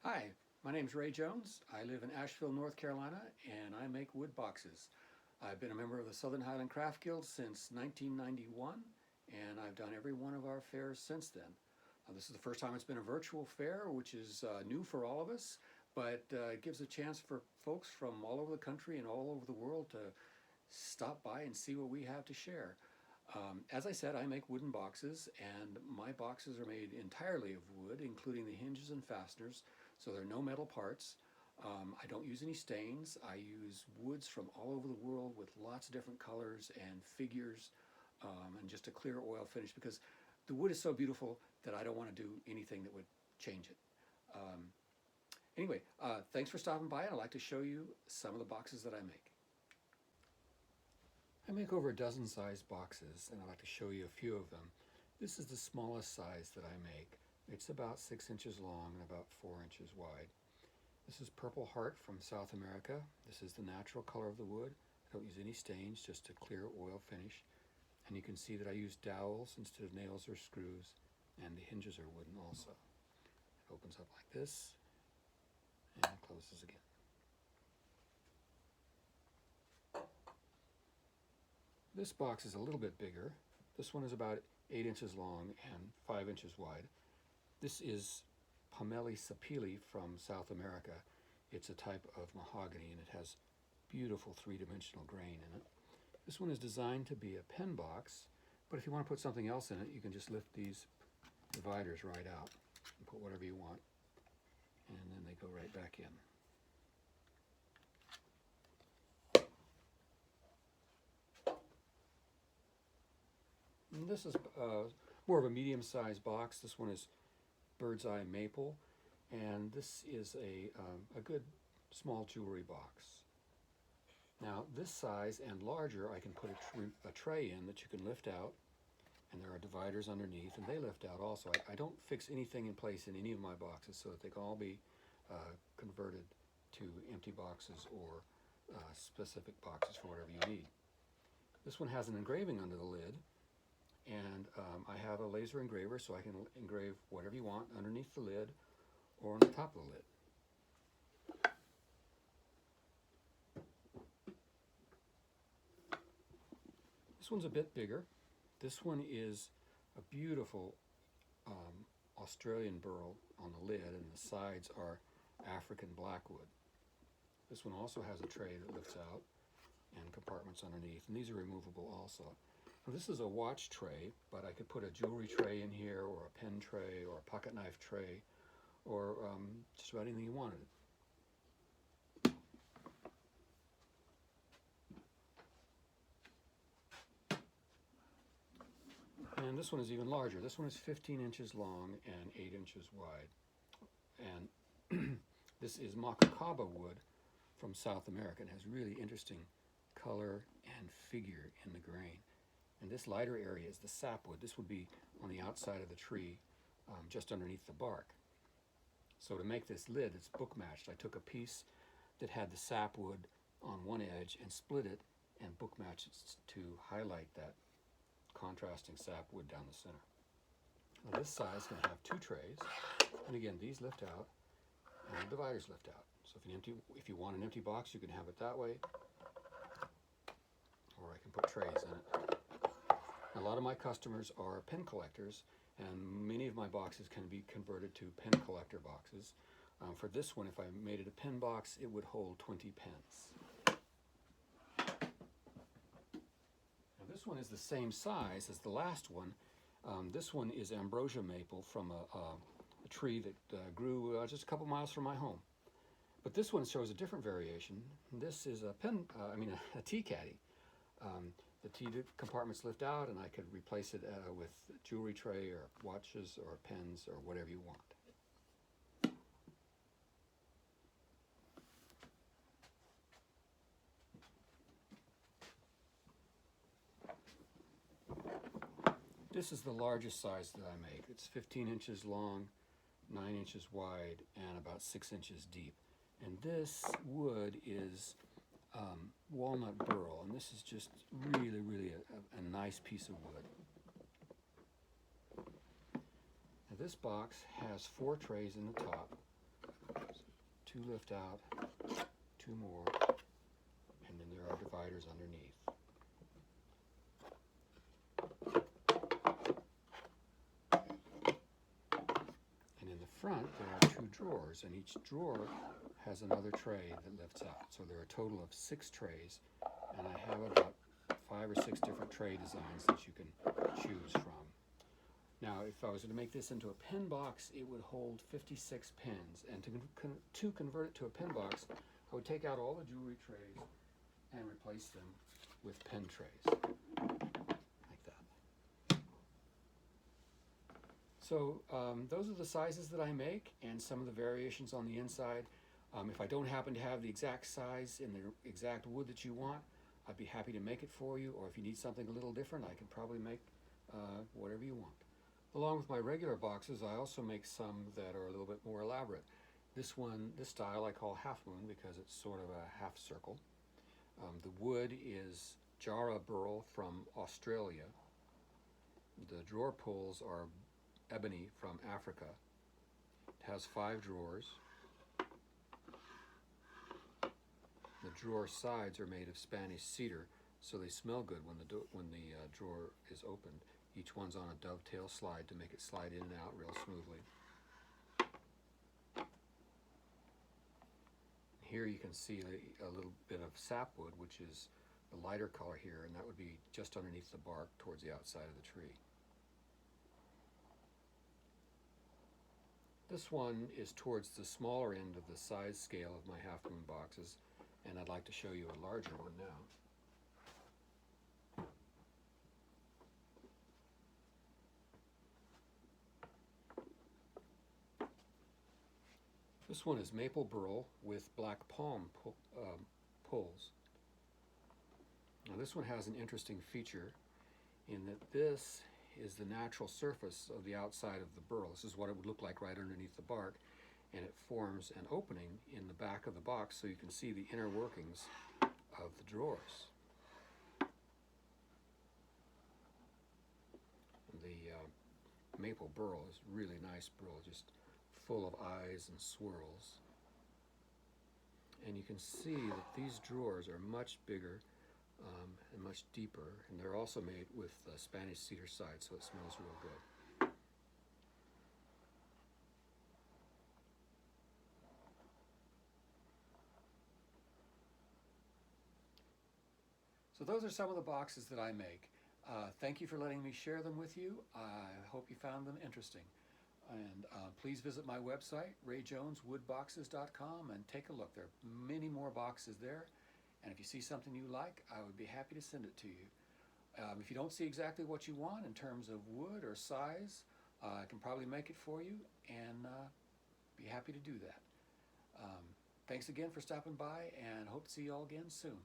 Hi, my name is Ray Jones. I live in Asheville, North Carolina, and I make wood boxes. I've been a member of the Southern Highland Craft Guild since 1991, and I've done every one of our fairs since then. This is the first time it's been a virtual fair, which is new for all of us, but it gives a chance for folks from all over the country and all over the world to stop by and see what we have to share. As I said, I make wooden boxes, and my boxes are made entirely of wood, including the hinges and fasteners, so there are no metal parts. I don't use any stains. I use woods from all over the world with lots of different colors and figures, and just a clear oil finish because the wood is so beautiful that I don't want to do anything that would change it. Anyway, thanks for stopping by, and I'd like to show you some of the boxes that I make. I make over a dozen size boxes, and I'd like to show you a few of them. This is the smallest size that I make. It's about 6 inches long and about 4 inches wide. This is Purple Heart from South America. This is the natural color of the wood. I don't use any stains, just a clear oil finish. And you can see that I use dowels instead of nails or screws, and the hinges are wooden also. It opens up like this and closes again. This box is a little bit bigger. This one is about 8 inches long and 5 inches wide. This is Pomeli sapili from South America. It's a type of mahogany, and it has beautiful three-dimensional grain in it. This one is designed to be a pen box, but if you want to put something else in it, you can just lift these dividers right out and put whatever you want, and then they go right back in. And this is more of a medium-sized box. This one is bird's eye maple, and this is a good small jewelry box. Now this size and larger, I can put a tray in that you can lift out, and there are dividers underneath, and they lift out also. I don't fix anything in place in any of my boxes so that they can all be converted to empty boxes or specific boxes for whatever you need. This one has an engraving under the lid, and I have a laser engraver so I can engrave whatever you want underneath the lid or on the top of the lid. This one's a bit bigger. This one is a beautiful Australian burl on the lid, and the sides are African blackwood. This one also has a tray that lifts out and compartments underneath, and these are removable also. Now, this is a watch tray, but I could put a jewelry tray in here, or a pen tray, or a pocket knife tray, or just about anything you wanted. And this one is even larger. This one is 15 inches long and 8 inches wide. And this is Macacaba wood from South America. It has really interesting color and figure in the grain. And this lighter area is the sapwood. This would be on the outside of the tree, just underneath the bark. So to make this lid, it's book matched. I took a piece that had the sapwood on one edge and split it and book matched it to highlight that contrasting sapwood down the center. Now this size can have 2 trays, and again, these lift out and the dividers lift out. So if you want an empty box, you can have it that way, or I can put trays in it. A lot of my customers are pen collectors, and many of my boxes can be converted to pen collector boxes. For this one, if I made it a pen box, it would hold 20 pens. Now this one is the same size as the last one. This one is ambrosia maple from a tree that grew just a couple miles from my home. But this one shows a different variation. This is a tea caddy. The tea compartments lift out, and I could replace it with a jewelry tray or watches or pens or whatever you want. This is the largest size that I make. It's 15 inches long, 9 inches wide, and about 6 inches deep. And this wood is walnut burl, and this is just really, really a nice piece of wood. Now this box has 4 trays in the top, 2 lift out, 2 more, and then there are dividers underneath. And in the front there are 2 drawers, and each drawer has another tray that lifts out. So there are a total of 6 trays, and I have about 5 or 6 different tray designs that you can choose from. Now, if I was to make this into a pen box, it would hold 56 pens, and to convert it to a pen box, I would take out all the jewelry trays and replace them with pen trays, like that. So those are the sizes that I make, and some of the variations on the inside. If I don't happen to have the exact size and the exact wood that you want, I'd be happy to make it for you, or if you need something a little different, I can probably make whatever you want. Along with my regular boxes, I also make some that are a little bit more elaborate. This style I call half moon because it's sort of a half circle. The wood is Jarrah burl from Australia. The drawer pulls are ebony from Africa. It has 5 drawers. The drawer sides are made of Spanish cedar, so they smell good when the drawer is opened. Each one's on a dovetail slide to make it slide in and out real smoothly. Here you can see a little bit of sapwood, which is the lighter color here, and that would be just underneath the bark towards the outside of the tree. This one is towards the smaller end of the size scale of my half moon boxes, and I'd like to show you a larger one now. This one is maple burl with black palm pulls. Now this one has an interesting feature in that this is the natural surface of the outside of the burl. This is what it would look like right underneath the bark, and it forms an opening in the back of the box so you can see the inner workings of the drawers. The maple burl is really nice burl, just full of eyes and swirls. And you can see that these drawers are much bigger and much deeper, and they're also made with Spanish cedar side, so it smells real good. So those are some of the boxes that I make. Thank you for letting me share them with you. I hope you found them interesting. And please visit my website, rayjoneswoodboxes.com, and take a look. There are many more boxes there. And if you see something you like, I would be happy to send it to you. If you don't see exactly what you want in terms of wood or size, I can probably make it for you and be happy to do that. Thanks again for stopping by, and hope to see you all again soon.